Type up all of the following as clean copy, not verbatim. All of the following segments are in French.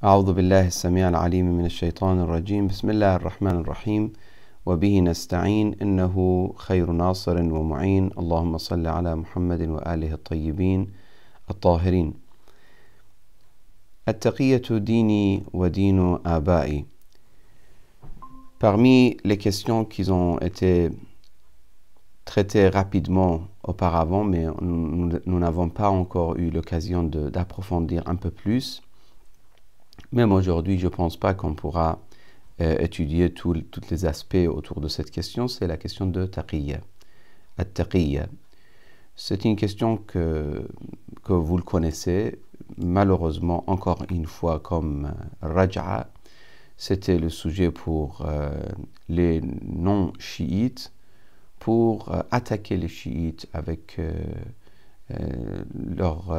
أعوذ بالله السميع العليم من الشيطان الرجيم بسم الله الرحمن الرحيم وبه نستعين إنه خير ناصر ومعين اللهم صل على محمد وآله الطيبين الطاهرين. التقية ديني ودين آبائي. Parmi les questions qui ont été traitées rapidement auparavant, mais nous n'avons pas encore eu l'occasion d'approfondir un peu plus, même aujourd'hui, je ne pense pas qu'on pourra étudier tous les aspects autour de cette question, c'est la question de taqiyya. At-taqiyya. C'est une question que vous le connaissez, malheureusement, encore une fois, comme Raj'a. C'était le sujet pour les non-chiites, pour attaquer les chiites avec leur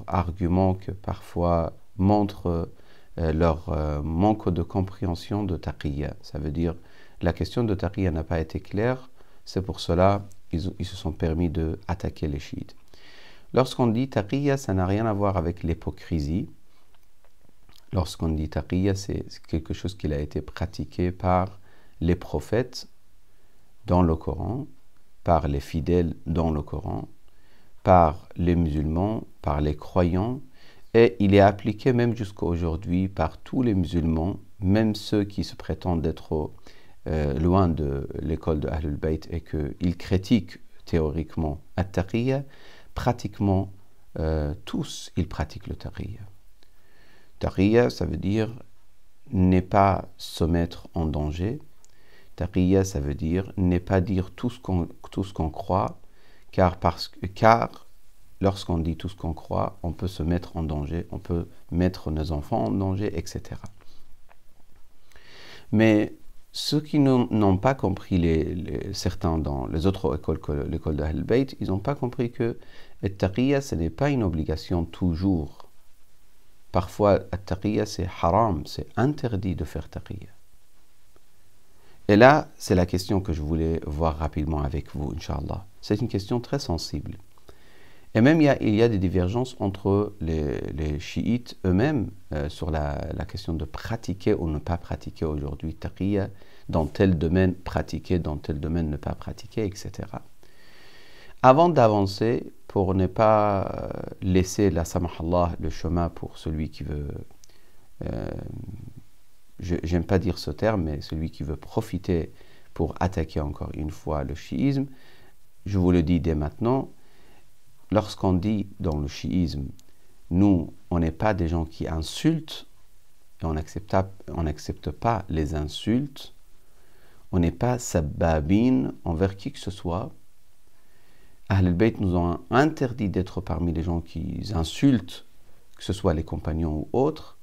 argument que parfois montre leur manque de compréhension de taqiyya. Ça veut dire la question de taqiyya n'a pas été claire, c'est pour cela ils se sont permis d'attaquer les chiites. Lorsqu'on dit taqiyya, ça n'a rien à voir avec l'hypocrisie. Lorsqu'on dit taqiyya, c'est quelque chose qui a été pratiqué par les prophètes dans le Coran, par les fidèles dans le Coran, par les musulmans, par les croyants, et il est appliqué même jusqu'à aujourd'hui par tous les musulmans, même ceux qui se prétendent d'être loin de l'école de Ahlul Bayt et qu'ils critiquent théoriquement at-taqiyya, pratiquement tous ils pratiquent le taqiyya. Taqiyya, ça veut dire ne pas se mettre en danger. Taqiyya, ça veut dire ne pas dire tout ce qu'on croit, car lorsqu'on dit tout ce qu'on croit, on peut se mettre en danger, on peut mettre nos enfants en danger, etc. Mais ceux qui n'ont pas compris, certains dans les autres écoles que l'école de Ahlul Bayt, ils n'ont pas compris que at-taqiyya, ce n'est pas une obligation toujours. Parfois, at-taqiyya, c'est haram, c'est interdit de faire taqiyya. Et là, c'est la question que je voulais voir rapidement avec vous, Inch'Allah. C'est une question très sensible. Et même, il y a des divergences entre les chiites eux-mêmes sur la question de pratiquer ou ne pas pratiquer aujourd'hui taqiyya, dans tel domaine pratiquer, dans tel domaine ne pas pratiquer, etc. Avant d'avancer, pour ne pas laisser la samahallah, le chemin pour celui qui veut, j'aime pas dire ce terme, mais celui qui veut profiter pour attaquer encore une fois le chiisme, je vous le dis dès maintenant, lorsqu'on dit dans le chiisme, nous, on n'est pas des gens qui insultent, et on n'accepte pas les insultes, on n'est pas sabbabin envers qui que ce soit. Ahlul Bayt nous ont interdit d'être parmi les gens qui insultent, que ce soit les compagnons ou autres.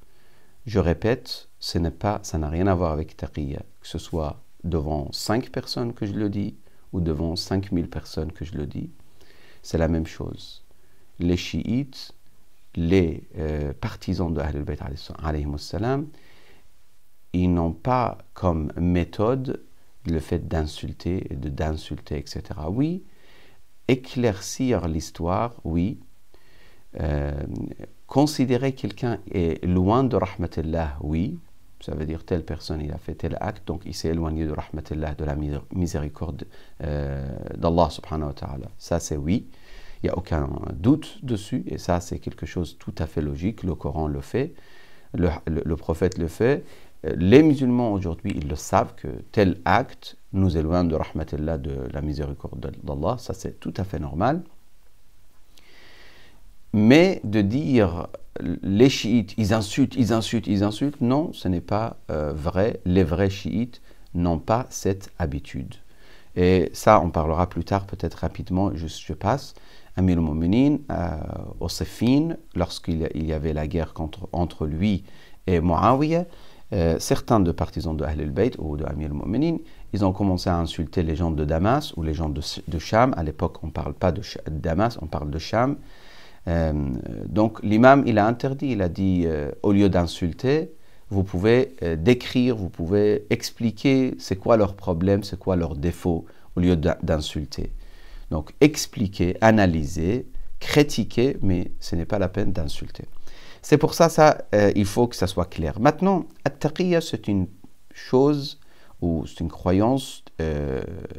Je répète, ça n'a rien à voir avec taqiyya, que ce soit devant 5 personnes que je le dis, ou devant 5000 personnes que je le dis. C'est la même chose. Les chiites, les partisans de Ahlul Bayt alayhimus salam, ils n'ont pas comme méthode le fait d'insulter, etc. Oui, éclaircir l'histoire, oui. Considérer quelqu'un est loin de rahmatillah, oui. Ça veut dire telle personne, il a fait tel acte, donc il s'est éloigné de rahmatillah, de la miséricorde d'Allah subhanahu wa ta'ala. Ça c'est oui, il n'y a aucun doute dessus, et ça c'est quelque chose tout à fait logique, le Coran le fait, le prophète le fait. Les musulmans aujourd'hui, ils le savent que tel acte nous éloigne de rahmatillah, de la miséricorde d'Allah, ça c'est tout à fait normal. Mais de dire les chiites, ils insultent, non, ce n'est pas vrai. Les vrais chiites n'ont pas cette habitude. Et ça, on parlera plus tard, peut-être rapidement, je passe. Amir al-Mu'minin, au Siffin, lorsqu'il y avait la guerre entre lui et Muawiyah, certains de partisans de Ahlul Bayt ou de Amir al-Mu'minin, ils ont commencé à insulter les gens de Damas ou les gens de Cham. À l'époque, on ne parle pas de Damas, on parle de Cham. Donc l'imam, il a interdit, il a dit, au lieu d'insulter, vous pouvez décrire, vous pouvez expliquer c'est quoi leur problème, c'est quoi leur défaut, au lieu d'insulter. Donc expliquer, analyser critiquer, mais ce n'est pas la peine d'insulter. C'est pour ça, il faut que ça soit clair. Maintenant, at-taqiyya, c'est une chose, ou c'est une croyance,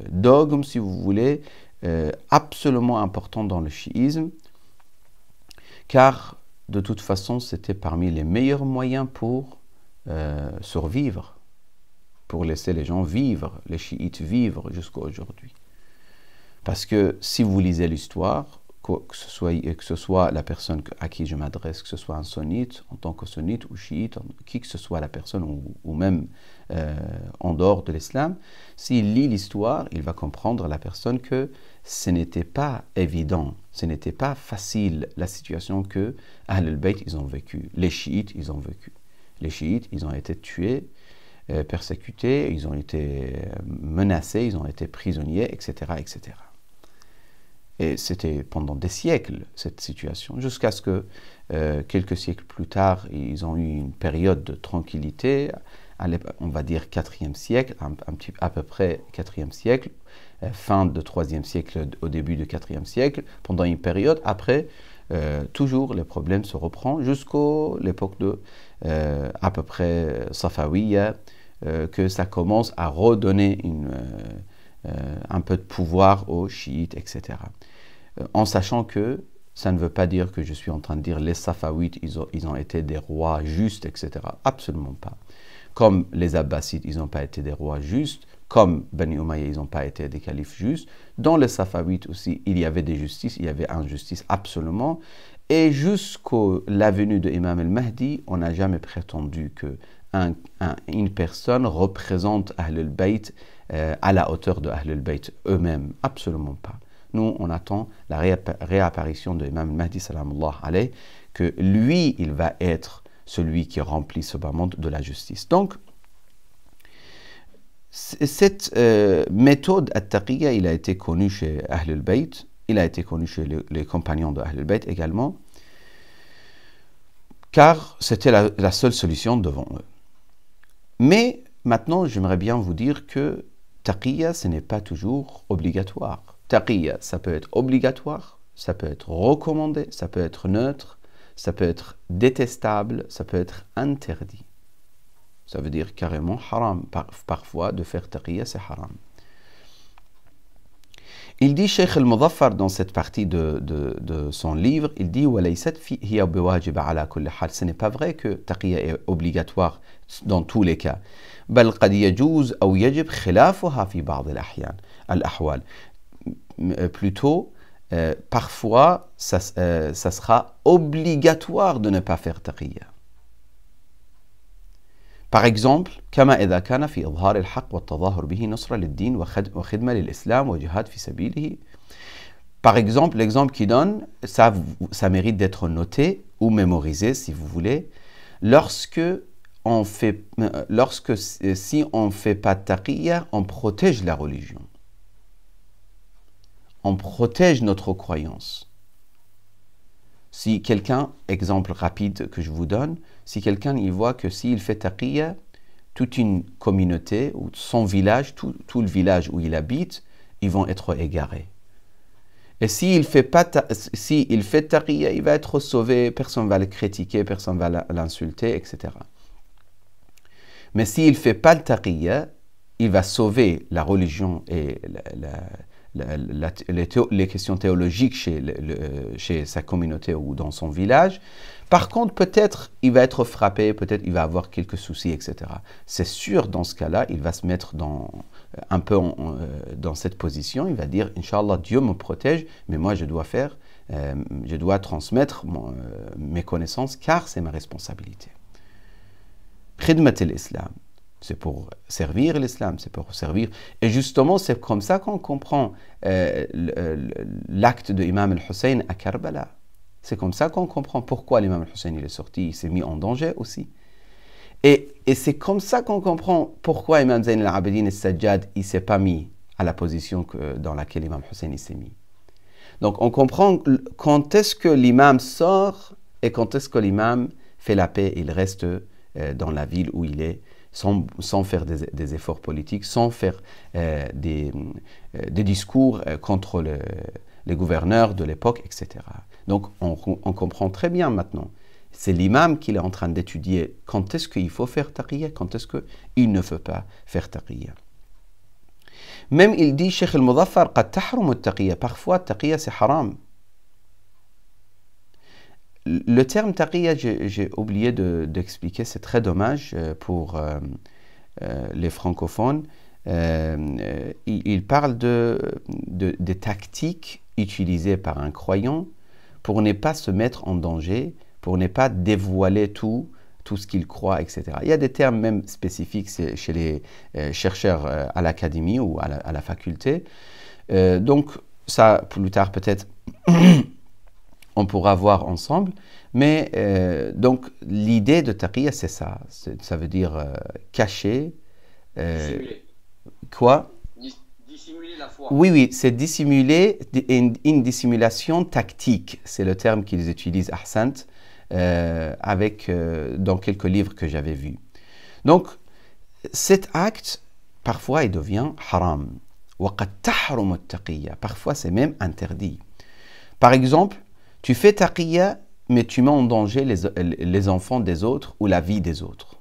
dogme, si vous voulez, absolument important dans le chiisme, car de toute façon, c'était parmi les meilleurs moyens pour survivre, pour laisser les gens vivre, les chiites vivre jusqu'à aujourd'hui. Parce que si vous lisez l'histoire, que ce soit la personne à qui je m'adresse, que ce soit un sunnite, en tant que sunnite ou chiite, qui que ce soit la personne, ou même en dehors de l'islam, s'il lit l'histoire, il va comprendre la personne que ce n'était pas évident, ce n'était pas facile la situation que Ahl al-Bayt ils ont vécu, les chiites ils ont vécu. Les chiites ils ont été tués, persécutés, ils ont été menacés, ils ont été prisonniers, etc., etc. Et c'était pendant des siècles, cette situation, jusqu'à ce que, quelques siècles plus tard, ils ont eu une période de tranquillité, on va dire 4e siècle, à peu près 4e siècle, fin de 3e siècle, au début du 4e siècle, pendant une période. Après, toujours les problèmes se reprennent jusqu'à l'époque de, à peu près, Safawiya, que ça commence à redonner un peu de pouvoir aux chiites, etc. En sachant que ça ne veut pas dire que je suis en train de dire les Safawites, ils ont été des rois justes, etc. Absolument pas. Comme les Abbassides, ils n'ont pas été des rois justes, comme Bani Umayya, ils n'ont pas été des califes justes. Dans les Safawites aussi, il y avait des justices, il y avait injustice absolument. Et jusqu'à la venue de Imam al-Mahdi, on n'a jamais prétendu que une personne représente Ahl al-Bayt à la hauteur de Ahl al-Bayt eux-mêmes. Absolument pas. Nous, on attend la réapparition de Imam al-Mahdi, salamullah alayh, que lui, il va être celui qui remplit ce bas monde de la justice. Donc, cette méthode at-taqiyya, il a été connu chez Ahl al-Bayt, il a été connu chez les compagnons de Ahl al-Bayt également, car c'était la seule solution devant eux. Mais maintenant, j'aimerais bien vous dire que taqiyya, ce n'est pas toujours obligatoire. Taqiyya, ça peut être obligatoire, ça peut être recommandé, ça peut être neutre, ça peut être détestable, ça peut être interdit. Ça veut dire carrément haram. Parfois, de faire taqiyya, c'est haram. Il dit, Cheikh al-Muzaffar, dans cette partie de son livre, il dit ce n'est pas vrai que taqiyya est obligatoire dans tous les cas. Plutôt, parfois, ça sera obligatoire de ne pas faire taqiyya. Par exemple, كما إذا كان في إظهار الحق والتظاهر به نصرة للدين وخدمة للإسلام وجهاد في سبيله. Par exemple, l'exemple qu'il donne, ça mérite d'être noté ou mémorisé si vous voulez. Si on ne fait pas taqiyya, on protège la religion. On protège notre croyance. Si quelqu'un, exemple rapide que je vous donne, si quelqu'un y voit que s'il fait taqiyya, toute une communauté, ou son village, tout le village où il habite, ils vont être égarés. Et s'il fait taqiyya, il va être sauvé, personne ne va le critiquer, personne ne va l'insulter, etc. Mais s'il ne fait pas le taqiyya, il va sauver la religion et les questions théologiques chez sa communauté ou dans son village. Par contre, peut-être il va être frappé, peut-être il va avoir quelques soucis, etc. C'est sûr, dans ce cas-là, il va se mettre un peu dans cette position. Il va dire, Inch'Allah, Dieu me protège, mais moi je dois transmettre mes connaissances, car c'est ma responsabilité. Khidmat al-Islam. C'est pour servir l'islam, c'est pour servir. Et justement, c'est comme ça qu'on comprend l'acte de Imam al-Hussein à Karbala. C'est comme ça qu'on comprend pourquoi l'imam al-Hussein est sorti, il s'est mis en danger aussi. Et c'est comme ça qu'on comprend pourquoi Imam Zayn al-Abidin al-Sajjad, il ne s'est pas mis à la position dans laquelle l'imam al-Hussein s'est mis. Donc on comprend quand est-ce que l'imam sort et quand est-ce que l'imam fait la paix, il reste dans la ville où il est, sans faire des efforts politiques, sans faire des discours contre les gouverneurs de l'époque, etc. Donc on comprend très bien maintenant. C'est l'imam qui est en train d'étudier quand est-ce qu'il faut faire taqiyya, quand est-ce qu'il ne faut pas faire taqiyya. Même il dit, Cheikh al-Muzaffar, قد تحرم التقية. Parfois, taqiyya c'est haram. Le terme taqiyya, j'ai oublié d'expliquer, c'est très dommage pour les francophones. Il parle des tactiques utilisées par un croyant pour ne pas se mettre en danger, pour ne pas dévoiler tout ce qu'il croit, etc. Il y a des termes même spécifiques chez les chercheurs à l'académie ou à la faculté. Donc ça, plus tard peut-être, on pourra voir ensemble. Mais donc l'idée de taqiyya, c'est ça. Ça veut dire cacher. Quoi? Dissimuler la foi. Oui, c'est dissimuler, une dissimulation tactique. C'est le terme qu'ils utilisent, ahsant, dans quelques livres que j'avais vus. Donc, cet acte, parfois, il devient haram. وَقَدْ تَحْرُمُ التَّقِيَّةِ. Parfois, c'est même interdit. Par exemple, tu fais taqiyya, mais tu mets en danger les enfants des autres ou la vie des autres.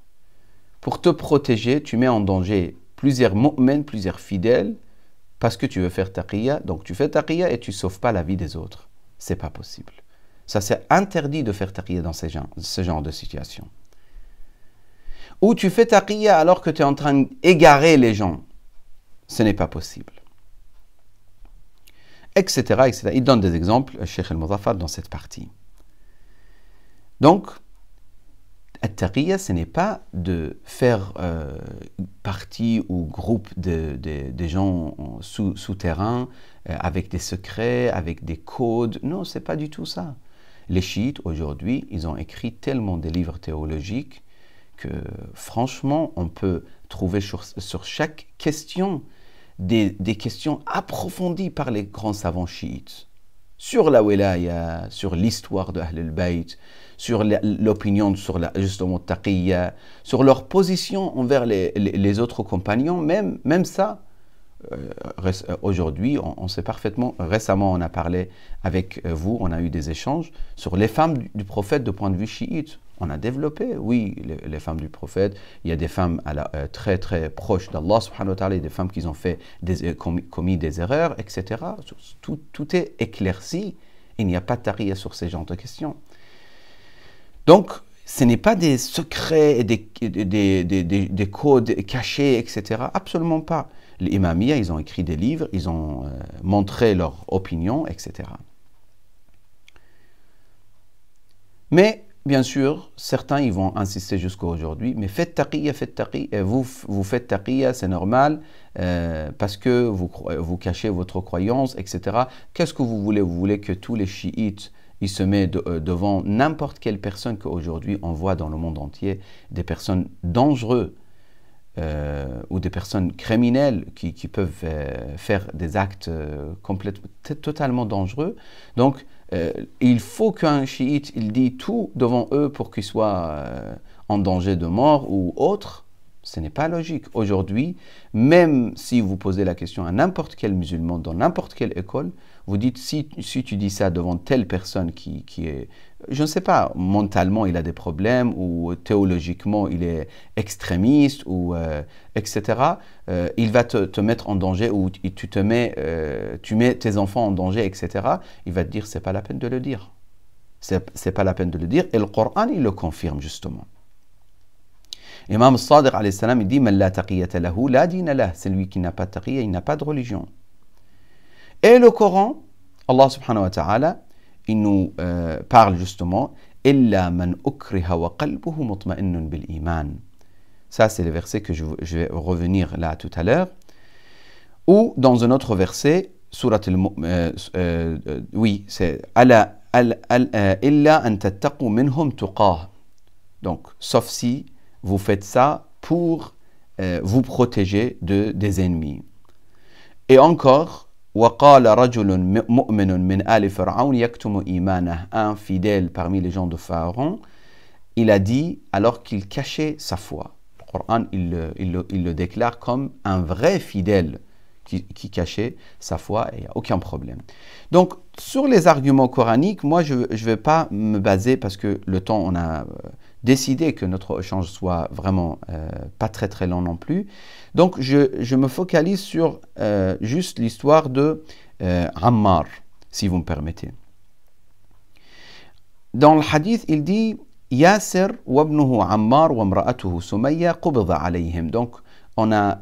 Pour te protéger, tu mets en danger plusieurs mu'min, plusieurs fidèles, parce que tu veux faire taqiyya. Donc tu fais taqiyya et tu ne sauves pas la vie des autres. Ce n'est pas possible. Ça, c'est interdit de faire taqiyya dans ce genre de situation. Ou tu fais taqiyya alors que tu es en train d'égarer les gens. Ce n'est pas possible. Etc., etc. Il donne des exemples, Cheikh al-Muzaffar, dans cette partie. Donc, at-taqiyya, ce n'est pas de faire partie ou groupe de gens souterrains avec des secrets, avec des codes. Non, ce n'est pas du tout ça. Les chiites, aujourd'hui, ils ont écrit tellement de livres théologiques que, franchement, on peut trouver sur chaque question des questions approfondies par les grands savants chiites. Sur la wilaya, sur l'histoire de Ahl al-Bayt, sur l'opinion sur justement taqiyya, sur leur position envers les autres compagnons, même ça, aujourd'hui, on sait parfaitement, récemment on a parlé avec vous, on a eu des échanges sur les femmes du prophète de point de vue chiite. On a développé, oui, les femmes du prophète, il y a des femmes très très proches d'Allah subhanahu wa ta'ala, des femmes qui ont fait commis des erreurs, etc. Tout est éclairci, il n'y a pas de taqiyya sur ces genres de questions. Donc, ce n'est pas des secrets et des codes cachés, etc. Absolument pas. Les imamiyya, ils ont écrit des livres, ils ont montré leur opinion, etc. Mais, bien sûr, certains, ils vont insister jusqu'à aujourd'hui, mais faites taqiyya, vous faites taqiyya, c'est normal, parce que vous cachez votre croyance, etc. Qu'est-ce que vous voulez? Vous voulez que tous les chiites, ils se mettent devant n'importe quelle personne qu'aujourd'hui on voit dans le monde entier, des personnes dangereuses, ou des personnes criminelles qui peuvent faire des actes totalement dangereux. Donc, il faut qu'un chiite, il dit tout devant eux pour qu'ils soient en danger de mort ou autre. Ce n'est pas logique. Aujourd'hui, même si vous posez la question à n'importe quel musulman dans n'importe quelle école, vous dites, si tu dis ça devant telle personne qui est, je ne sais pas, mentalement il a des problèmes ou théologiquement il est extrémiste ou etc., il va te mettre en danger ou tu mets tes enfants en danger, etc. Il va te dire, c'est pas la peine de le dire. C'est pas la peine de le dire. Et le Coran, il le confirme justement. Imam Sadiq alayhi salam, il dit, man la taqiyata lahu la dina lah. C'est lui qui n'a pas de taqiyya, il n'a pas de religion. Et le Coran, Allah subhanahu wa ta'ala, il nous parle justement illa man ukriha wa qalbuhu mutma'innun bil iman. Ça, c'est le verset que je vais revenir là tout à l'heure. Ou dans un autre verset, surat oui, c'est illa an tattaqu minhum tuqah. Donc, sauf si vous faites ça pour vous protéger des ennemis. Et encore, وَقَالَ رَجُلٌ مُؤْمِنٌ مِنْ آلِ فِرْعَوْنَ يَكْتُمُ إِيمَانَهُ. Un fidèle parmi les gens de Pharaon, il a dit, alors qu'il cachait sa foi. Le Coran, il le déclare comme un vrai fidèle qui cachait sa foi et il n'y a aucun problème. Donc, sur les arguments coraniques, moi, je ne vais pas me baser parce que le temps, on a décidé que notre échange soit vraiment pas très très long non plus. Donc, je me focalise sur juste l'histoire de Ammar, si vous me permettez. Dans le hadith, il dit Yasser wabnuhu Ammar wa mra'atuhu Sumayya qubida alayhim. Donc, on a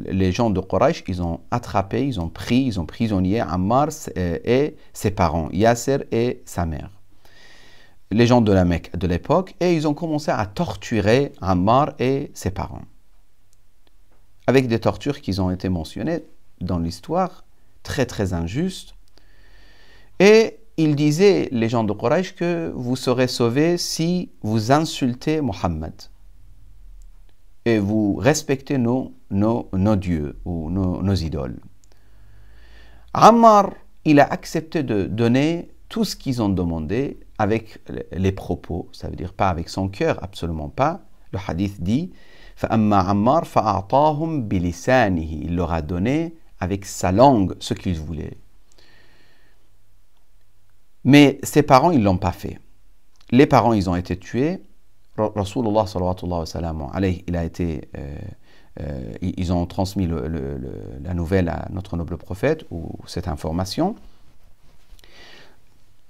les gens de Quraysh, ils ont attrapé, ils ont prisonnier Ammar et ses parents, Yasser et sa mère. Les gens de la Mecque de l'époque, et ils ont commencé à torturer Ammar et ses parents. Avec des tortures qui ont été mentionnées dans l'histoire, très très injustes. Et ils disaient, les gens de Quraysh, que vous serez sauvés si vous insultez Mohammed. Et vous respectez nos dieux ou nos idoles. Ammar, il a accepté de donner tout ce qu'ils ont demandé avec les propos, ça veut dire pas avec son cœur, absolument pas. Le hadith dit فَأَمَّا عَمَّارْ فَأَعْطَاهُمْ بِلِسَانِهِ. Il leur a donné avec sa langue ce qu'ils voulaient. Mais ses parents, ils ne l'ont pas fait. Les parents, ils ont été tués. Rasulullah sallallahu alayhi, il a été, ils ont transmis la nouvelle à notre noble prophète, ou cette information.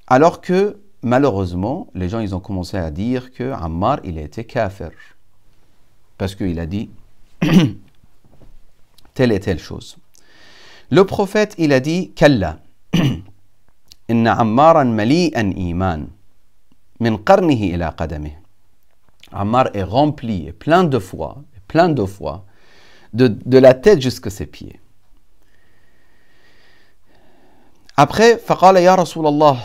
Alors que, malheureusement, les gens, ils ont commencé à dire que Ammar, il a été kafir. Parce qu'il a dit telle et telle chose. Le prophète, il a dit Kalla, inna Ammaran mali'an iman, min qarnihi ila qadamih. Ammar est rempli et plein de foi, de la tête jusqu'à ses pieds. Après, faqala ya Rasulallah,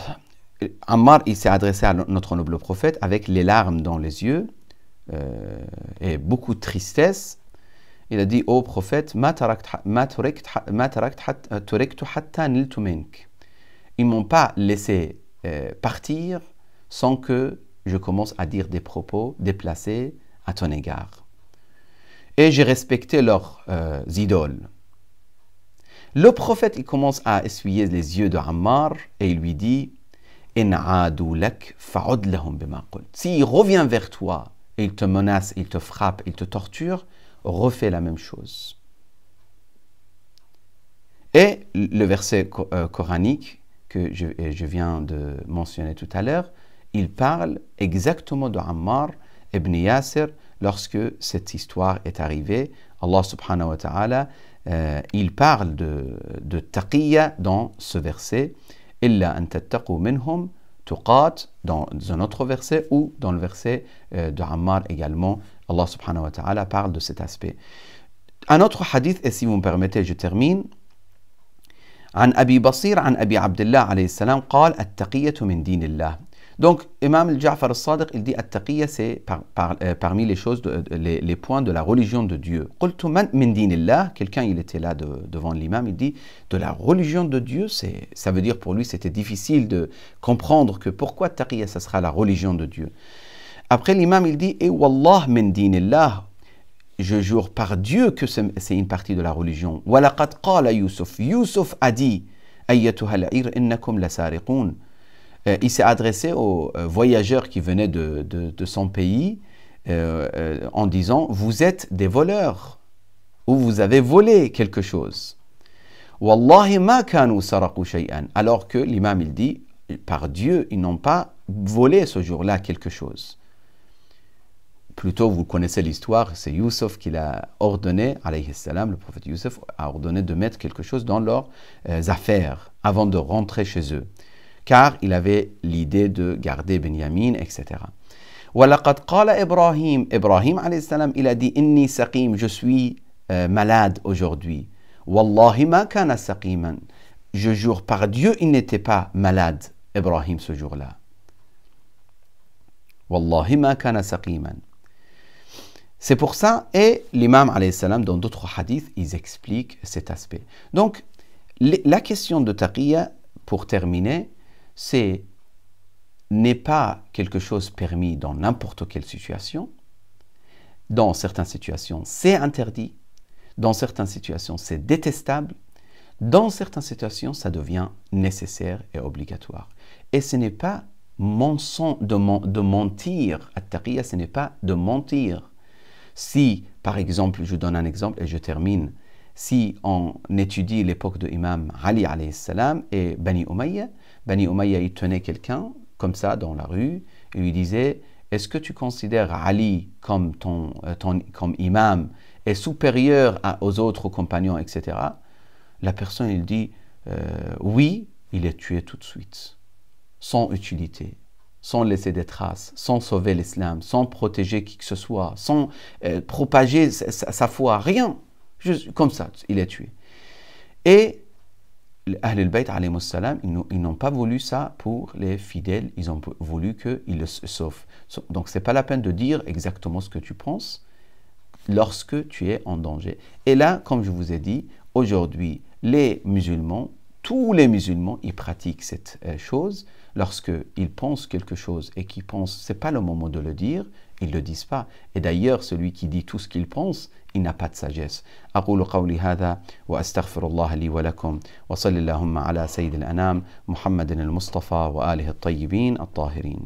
Ammar, il s'est adressé à notre noble prophète avec les larmes dans les yeux et beaucoup de tristesse. Il a dit, ô prophète, ils ne m'ont pas laissé partir sans que je commence à dire des propos déplacés à ton égard. Et j'ai respecté leurs idoles. Le prophète, il commence à essuyer les yeux de Ammar et il lui dit s'il revient vers toi et il te menace, il te frappe, il te torture, refais la même chose. Et le verset coranique que je viens de mentionner tout à l'heure, il parle exactement de Ammar ibn Yasir lorsque cette histoire est arrivée. Allah subhanahu wa ta'ala, il parle de taqiyya dans ce verset. Illa an tattaqu minhum tuqat, dans un autre verset, ou dans le verset de Ammar également, Allah subhanahu wa ta'ala parle de cet aspect. Un autre hadith, et si vous me permettez, je termine. عن أبي بصير عن أبي عبد الله عليه السلام قال التقية من دين الله. Donc, Imam al-Ja'far al-Sadiq, il dit التقية, c'est parmi les choses, les points de la religion de Dieu. قلت من دين الله. Quelqu'un, il était là devant l'imam, il dit de la religion de Dieu, ça veut dire pour lui, c'était difficile de comprendre que pourquoi التقية, ça sera la religion de Dieu. Après, l'imam, il dit et wallah min dinillah. Je jure par Dieu que c'est une partie de la religion. وَلَقَدْ قَالَ يُوسُف. Yusuf a dit أَيَّتُهَا الْعِيرُ إِنَّكُمْ لَسَارِقُونَ. Il s'est adressé aux voyageurs qui venaient de son pays en disant vous êtes des voleurs ou vous avez volé quelque chose. وَاللَّهِ مَا كَانُوا سَرَقُوا شَيْئًا. Alors que l'imam il dit par Dieu ils n'ont pas volé ce jour-là quelque chose. Plutôt, vous connaissez l'histoire, c'est Youssef qui l'a ordonné, alayhi salam, le prophète Youssef a ordonné de mettre quelque chose dans leurs affaires avant de rentrer chez eux. Car il avait l'idée de garder Benyamin, etc. وَلَقَدْ قَالَ إِبْرَاهِيمُ. Ibrahim, alayhi salam, il a dit إِنِّي سَقِيم, je suis malade aujourd'hui. وَاللَّهِ مَا كَانَ سَقِيمًا. Je jure par Dieu, il n'était pas malade, Ibrahim, ce jour-là. وَاللَّهِ مَا كَانَ سَقِيمًا. C'est pour ça, et l'imam, alayhi salam, dans d'autres hadiths, ils expliquent cet aspect. Donc, la question de taqiyya, pour terminer, n'est pas quelque chose permis dans n'importe quelle situation. Dans certaines situations, c'est interdit. Dans certaines situations, c'est détestable. Dans certaines situations, ça devient nécessaire et obligatoire. Et ce n'est pas de mentir. At-taqiyya, ce n'est pas de mentir. Si, par exemple, je donne un exemple et je termine, si on étudie l'époque de l'imam Ali alayhi salam et Bani Umayya, il tenait quelqu'un comme ça dans la rue et lui disait: est-ce que tu considères Ali comme comme imam et supérieur aux autres compagnons, etc. La personne, il dit oui, il est tué tout de suite, sans utilité, sans laisser des traces, sans sauver l'islam, sans protéger qui que ce soit, sans propager sa foi, rien. Juste comme ça, il est tué. Et Ahl al-Bayt, alayhi salam, ils n'ont pas voulu ça pour les fidèles, ils ont voulu qu'ils le sauvent. Donc, ce n'est pas la peine de dire exactement ce que tu penses lorsque tu es en danger. Et là, comme je vous ai dit, aujourd'hui, les musulmans, tous les musulmans, ils pratiquent cette chose. Lorsqu'ils pensent quelque chose et qu'ils pensent, ce n'est pas le moment de le dire, ils ne le disent pas. Et d'ailleurs, celui qui dit tout ce qu'il pense, il n'a pas de sagesse. أقول قولي هذا وأستغفر الله لي ولكم وصلى اللهم على سيد الأنام محمد المصطفى وآله الطيبين الطاهرين.